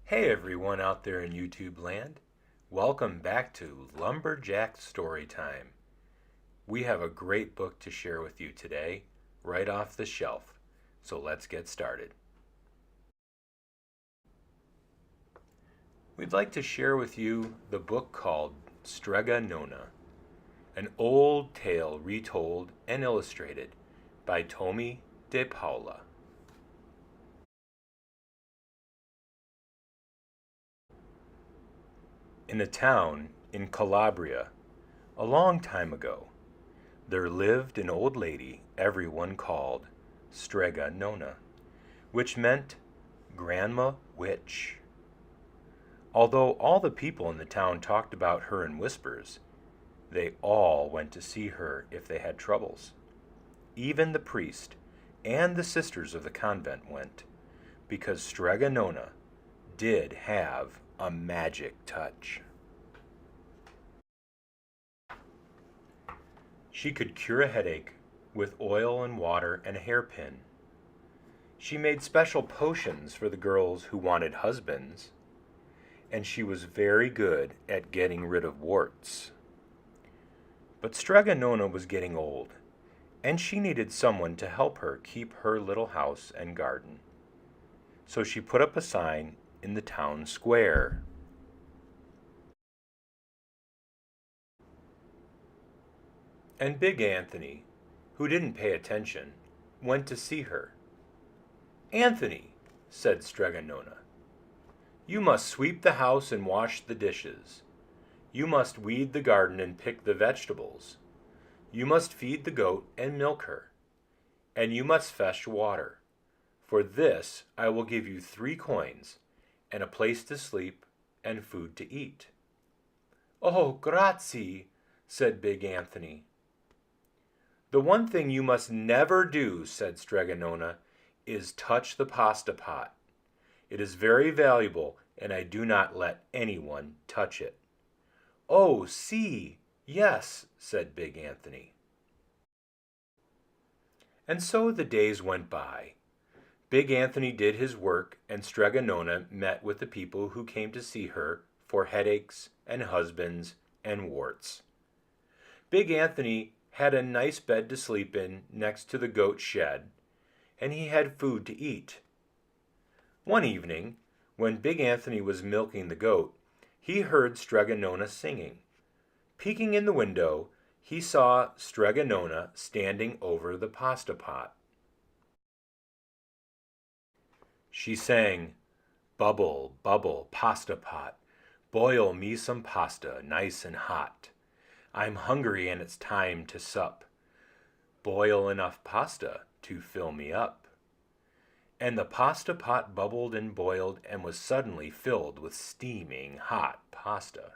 Hey everyone out there in YouTube land. Welcome back to Lumberjack Storytime. We have a great book to share with you today, right off the shelf. So let's get started. We'd like to share with you the book called Strega Nona, an old tale retold and illustrated by Tommy de Paula. In a town in Calabria, a long time ago, there lived an old lady everyone called Strega Nona, which meant Grandma Witch. Although all the people in the town talked about her in whispers, they all went to see her if they had troubles. Even the priest and the sisters of the convent went, because Strega Nona did have a magic touch. She could cure a headache with oil and water and a hairpin. She made special potions for the girls who wanted husbands, and she was very good at getting rid of warts. But Strega Nona was getting old, and she needed someone to help her keep her little house and garden. So she put up a sign in the town square. And Big Anthony, who didn't pay attention, went to see her. "Anthony," said Strega Nona, "you must sweep the house and wash the dishes. You must weed the garden and pick the vegetables. You must feed the goat and milk her. And you must fetch water. For this I will give you 3 coins, and a place to sleep, and food to eat." "Oh, grazie," said Big Anthony. "The one thing you must never do," said Strega Nona, "is touch the pasta pot. It is very valuable, and I do not let anyone touch it." "Oh, see, yes," said Big Anthony. And so the days went by. Big Anthony did his work, and Strega Nona met with the people who came to see her for headaches and husbands and warts. Big Anthony had a nice bed to sleep in next to the goat shed, and he had food to eat. One evening, when Big Anthony was milking the goat, he heard Strega Nona singing. Peeking in the window, he saw Strega Nona standing over the pasta pot. She sang, "Bubble, bubble, pasta pot, boil me some pasta nice and hot. I'm hungry and it's time to sup. Boil enough pasta to fill me up." And the pasta pot bubbled and boiled and was suddenly filled with steaming hot pasta.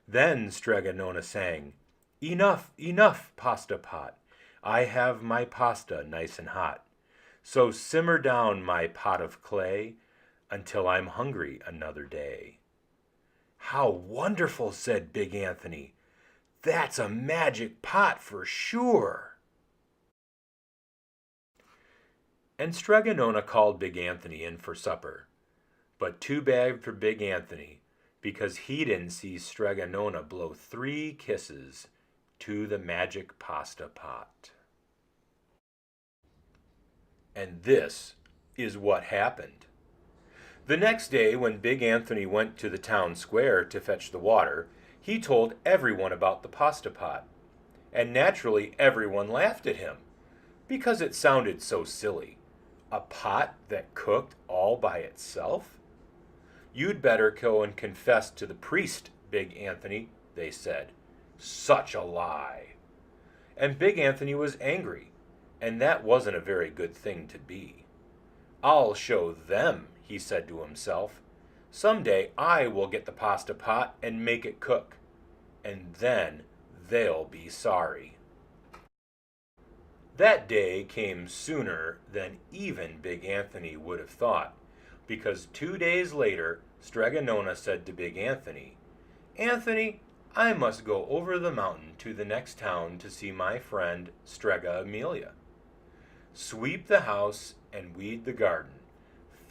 Then Strega Nona sang, "Enough, enough, pasta pot. I have my pasta nice and hot. So simmer down my pot of clay until I'm hungry another day." "How wonderful," said Big Anthony. "That's a magic pot for sure." And Strega Nona called Big Anthony in for supper. But too bad for Big Anthony, because he didn't see Strega Nona blow 3 kisses to the magic pasta pot. And this is what happened. The next day, when Big Anthony went to the town square to fetch the water, he told everyone about the pasta pot. And naturally, everyone laughed at him, because it sounded so silly. A pot that cooked all by itself? "You'd better go and confess to the priest, Big Anthony," they said. Such a lie. And Big Anthony was angry, and that wasn't a very good thing to be. "I'll show them," he said to himself. "Someday I will get the pasta pot and make it cook, and then they'll be sorry." That day came sooner than even Big Anthony would have thought, because 2 days later Strega Nona said to Big Anthony, "Anthony, I must go over the mountain to the next town to see my friend Strega Amelia. Sweep the house and weed the garden,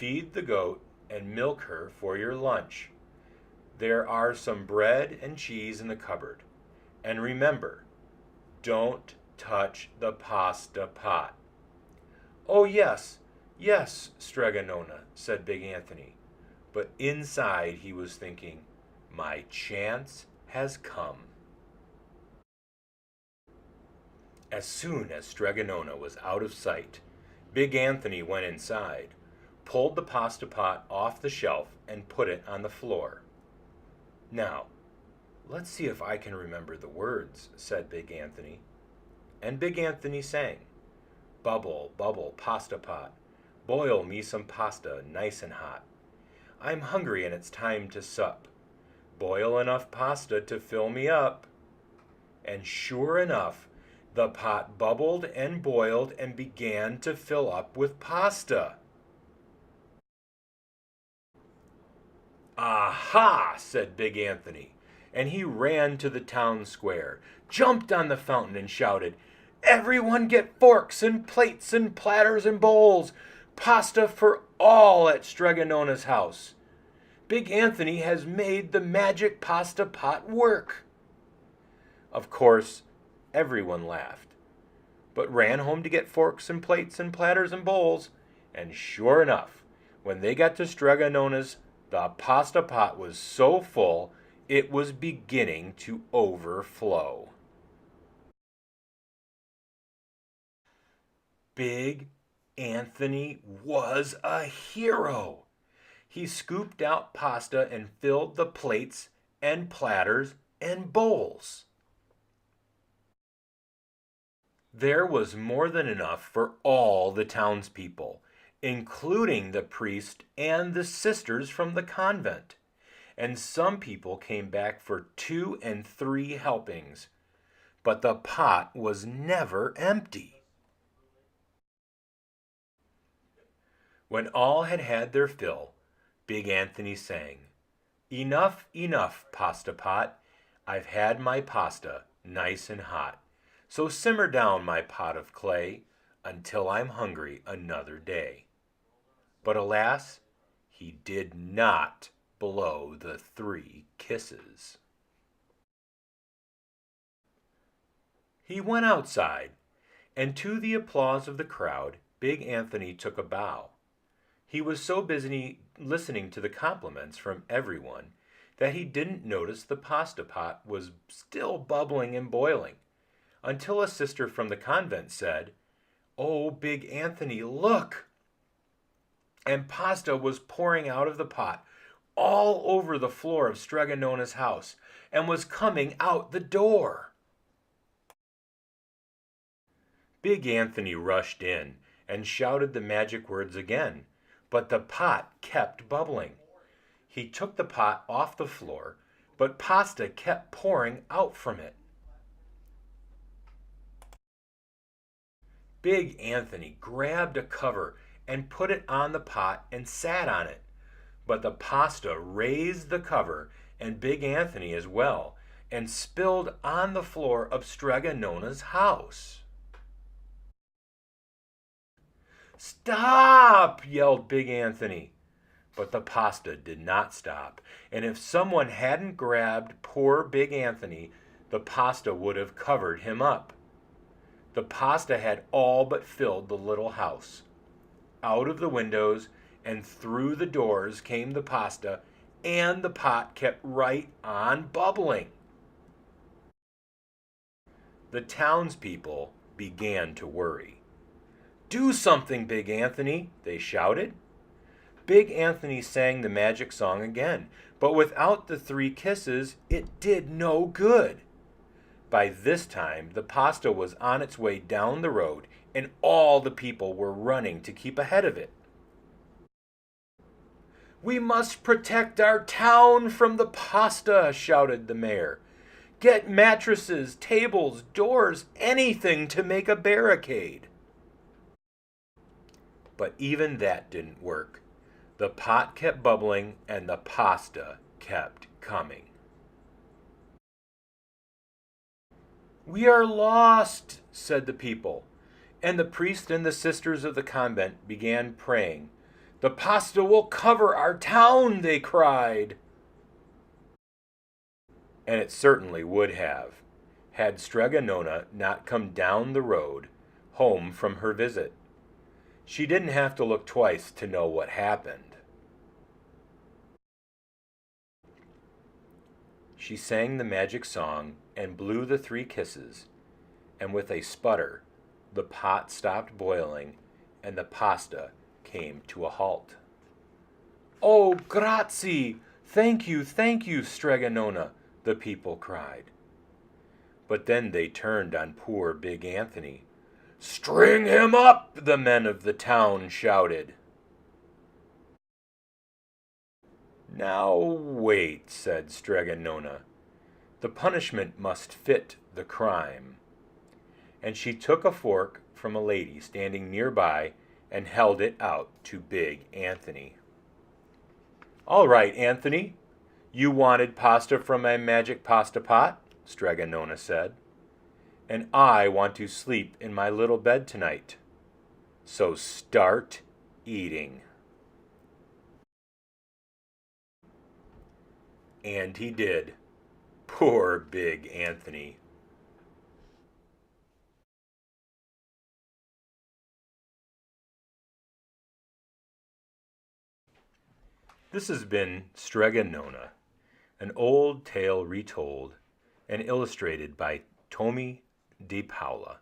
feed the goat and milk her for your lunch. There are some bread and cheese in the cupboard. And remember, don't touch the pasta pot." "Oh, yes, yes, Strega Nona," said Big Anthony. But inside he was thinking, "My chance has come." As soon as Strega Nona was out of sight, Big Anthony went inside, pulled the pasta pot off the shelf, and put it on the floor. "Now, let's see if I can remember the words," said Big Anthony. And Big Anthony sang, "Bubble, bubble, pasta pot, boil me some pasta nice and hot. I'm hungry and it's time to sup. Boil enough pasta to fill me up." And sure enough, the pot bubbled and boiled and began to fill up with pasta. "Aha!" said Big Anthony, and he ran to the town square, jumped on the fountain, and shouted, "Everyone get forks and plates and platters and bowls. Pasta for all at Strega Nona's house. Big Anthony has made the magic pasta pot work." Of course, everyone laughed, but ran home to get forks and plates and platters and bowls, and sure enough, when they got to Strega Nona's, the pasta pot was so full it was beginning to overflow. Big Anthony was a hero. He scooped out pasta and filled the plates and platters and bowls. There was more than enough for all the townspeople, including the priest and the sisters from the convent. And some people came back for 2 and 3 helpings. But the pot was never empty. When all had had their fill, Big Anthony sang, "Enough, enough, pasta pot. I've had my pasta nice and hot. So simmer down my pot of clay until I'm hungry another day." But alas, he did not blow the 3 kisses. He went outside, and to the applause of the crowd, Big Anthony took a bow. He was so busy listening to the compliments from everyone that he didn't notice the pasta pot was still bubbling and boiling, until a sister from the convent said, "Oh, Big Anthony, look!" And pasta was pouring out of the pot all over the floor of Strega Nona's house and was coming out the door. Big Anthony rushed in and shouted the magic words again, but the pot kept bubbling. He took the pot off the floor, but pasta kept pouring out from it. Big Anthony grabbed a cover and put it on the pot and sat on it. But the pasta raised the cover and Big Anthony as well and spilled on the floor of Strega Nona's house. "Stop!" yelled Big Anthony. But the pasta did not stop, and if someone hadn't grabbed poor Big Anthony, the pasta would have covered him up. The pasta had all but filled the little house. Out of the windows and through the doors came the pasta, and the pot kept right on bubbling. The townspeople began to worry. "Do something, Big Anthony," they shouted. Big Anthony sang the magic song again, but without the 3 kisses, it did no good. By this time, the pasta was on its way down the road, and all the people were running to keep ahead of it. "We must protect our town from the pasta," shouted the mayor. "Get mattresses, tables, doors, anything to make a barricade." But even that didn't work. The pot kept bubbling, and the pasta kept coming. "We are lost," said the people, and the priest and the sisters of the convent began praying. "The pasta will cover our town," they cried. And it certainly would have, had Strega Nona not come down the road, home from her visit. She didn't have to look twice to know what happened. She sang the magic song and blew the 3 kisses, and with a sputter, the pot stopped boiling and the pasta came to a halt. "Oh, grazie! Thank you, Strega Nona!" the people cried. But then they turned on poor Big Anthony. "String him up!" the men of the town shouted. "Now wait," said Strega Nona. "The punishment must fit the crime." And she took a fork from a lady standing nearby and held it out to Big Anthony. "All right, Anthony. You wanted pasta from my magic pasta pot," Strega Nona said. "And I want to sleep in my little bed tonight. So start eating." And he did. Poor Big Anthony. This has been Strega Nona, an old tale retold and illustrated by Tommy DePaula.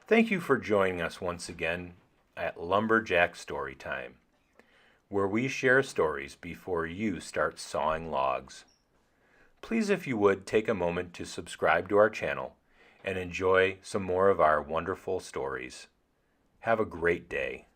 Thank you for joining us once again at Lumberjack Storytime, where we share stories before you start sawing logs. Please, if you would, take a moment to subscribe to our channel and enjoy some more of our wonderful stories. Have a great day.